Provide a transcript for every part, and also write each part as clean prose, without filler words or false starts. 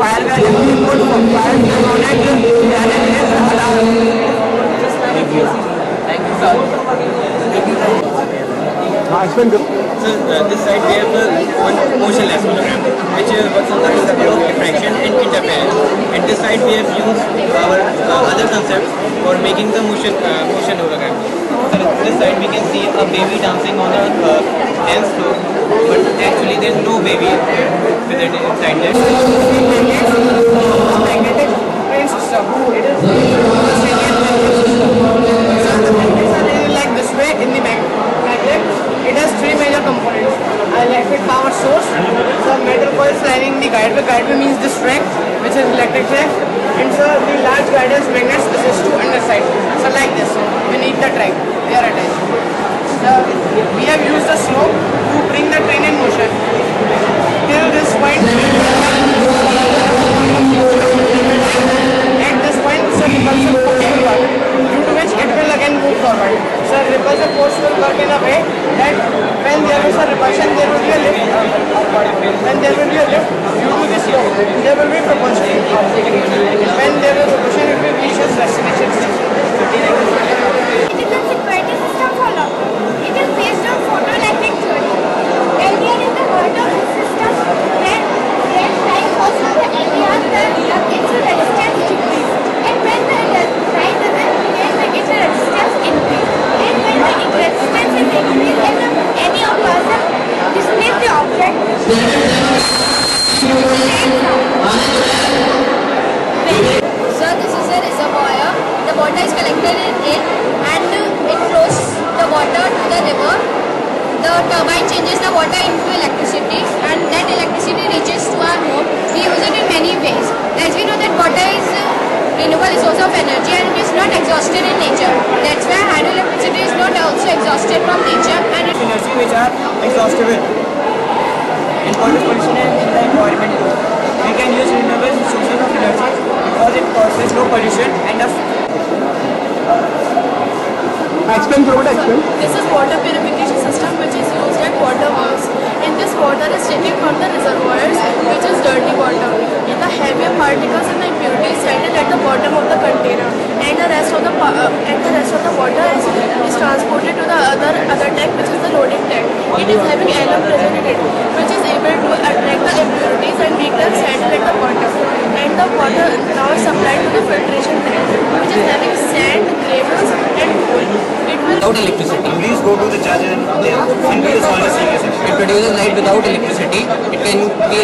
fire gas input for fire connect and it is alarm. Thank you. Thank you, sir. Explain karo. So this side we have one motionless hologram, which works on the concept of diffraction and interference. And this side we have used our other concepts for making the motion hologram. So this side we can see a baby dancing on a dance floor, but actually there is no baby with it inside there. Magnetic train system. It is like this way in the magnet. It has three major components: electric power source, the metal coils lining the guideway. Guideway means this track, which is electric track, and so the large guidance magnets. This is to underside. So like this, beneath the track, they are attached. We have used the slope to bring the train in motion. Till this point, at this point, the repulsive force will work, due to which it will again move forward. So repulsive force will work in a way that when there is a repulsion, there will be a lift. When there will be a lift, due to this slope, there will be propulsion. When there is propulsion, it will reach its destination station. It is a security system for lock. It is based on photoelectric theory. LDR is the heart of the system where time goes to the LDR, its resistance decreases. And when the time doesn't change, its resistance increases. And when the resistance is increased and any of person displays the object, so this is a reservoir. The water is collected in it and it flows the water to the river. The turbine changes the water into electricity and that electricity reaches to our home. We use it in many ways. As we know that water is a renewable resource of energy and it is not exhausted in nature. That's why hydroelectricity is not also exhausted from nature and it Energy which are exhaustible and causes pollution in the environment too. We can use renewable sources of energy because it causes no pollution and Explain karo. Explain. This is water purification system which is used at water works. And this water is taken from the reservoirs which is dirty water. And the heavier particles and the impurities settle at the bottom of the container. And the rest of the water is transported to the other tank which is the loading tank. It is having alum present in it which is able to attract the impurities and make them settle at the bottom. And the water now is supplied to the filtration tank which is having sand, gravels and coal. It will Without electricity, please go to the charger and do solve the serious issue. It produces light without electricity. It can be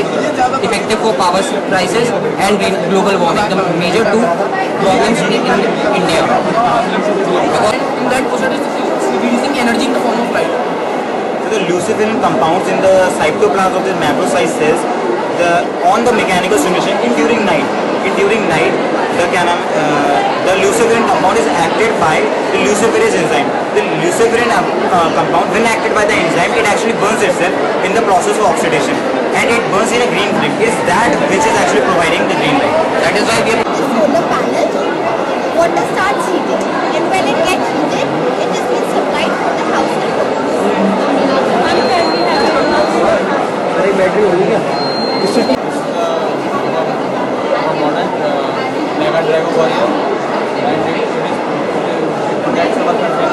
effective for power prices and global warming, the major two problems in India. in that process is releasing energy in the form of light. So the luciferin compounds in the cytoplasm of the macrocyte cells on the mechanical stimulation during night. The luciferin compound is acted by the luciferase enzyme. The luciferin compound, when acted by the enzyme, it actually burns itself in the process of oxidation, and it burns in a green flame. Is that which is actually providing the green light? That is why we are solar panel, water starts heating. And when it gets heated, it is being supplied to the household. Battery होगी क्या? Mega Drago Warrior and it is that's our content.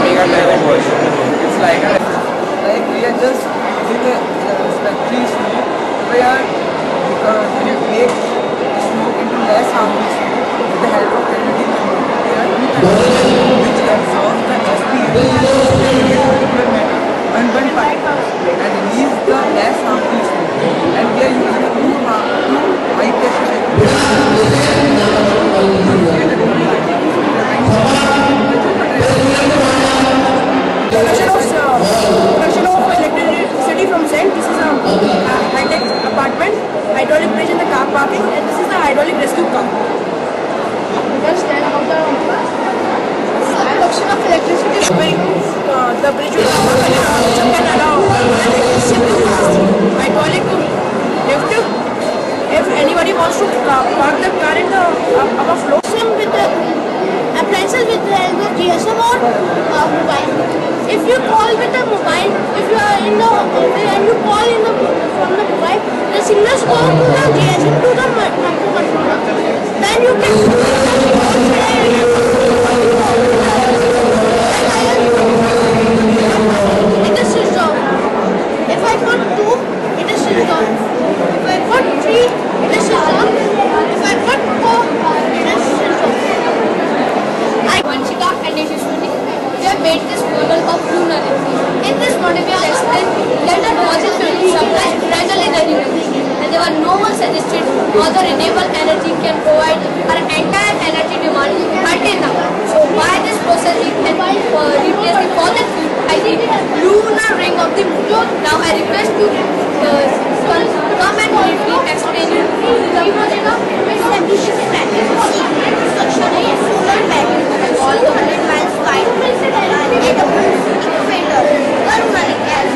Mega Dragon version. It's like We are just using the tree smoke where when you make smoke into less harmful smoke with the help of LED which absorbs the unburned particles and release the less harmful smoke. And we are using two high pressure production of electricity from sand. This is a high-tech apartment, hydraulic bridge in the car parking, and this is the hydraulic rescue car. Understand about the production of electricity? The bridge will can allow hydraulic lift. If anybody wants to park the car in the upper floor, Yes, about mobile. If you call with a mobile, if you are in the and you call in the from the mobile, the signals go to the GSM to the microcontroller. Then you can it is switched off. If I put 2, it is switched off. If I put 3, it is switched off. If I put 4, it is switched off. Vanshika and Yashaswini, we have made this model of lunar energy. In this model, we have explained that the nozzle film supplies gradually the energy, and there were no one suggested how the renewable energy can provide our entire energy demand until now. So by this process, we can replace the fossil fuel by the lunar ring of the moon. Now I request to come and briefly explain you the Construction is solar panel and all 200 miles wide and a equator. Karunali as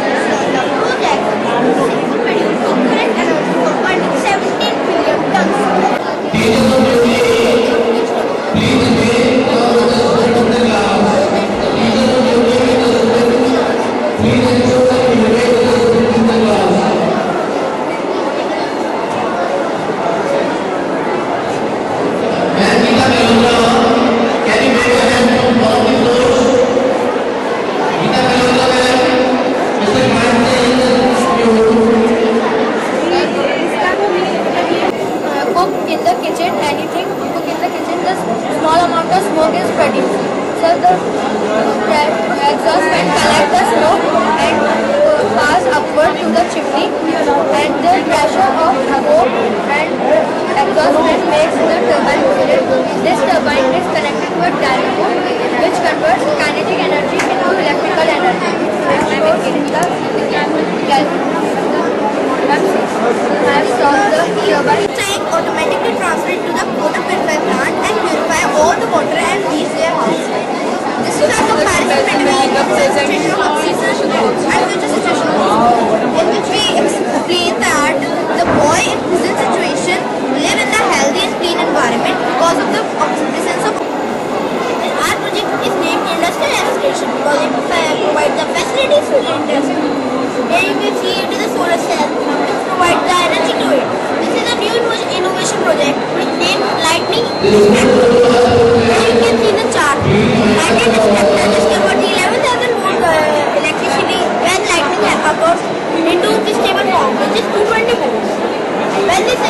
the project is to produce current energy for 17 billion tons. Cook in the kitchen, anything cook in the kitchen, just small amount of smoke is produced. So the exhaust fan collect the smoke and pass upward to the chimney, and the pressure of smoke and exhaust fan makes the turbine rotate. This turbine is connected to a dynamo which converts kinetic energy into electrical energy and stores in the I have solved the turbine. Tank automatically transfer it to the water purifier plant and purify all the water and reach their house. This is a comparison between the situation of oxygen and future situation of in which we explain that the boy in present situation live in a healthy and clean environment because of the presence of our project is named Industrial Aspiration because it provides the facilities to the industry. Here you can see it is a solar cell which provides the energy to it. This is a new innovation project which named Lightning Inspector. Here you can see the chart. Lightning Inspector is convert 11,000 volt electricity when lightning occurs into the stable form which is 220 volts. When this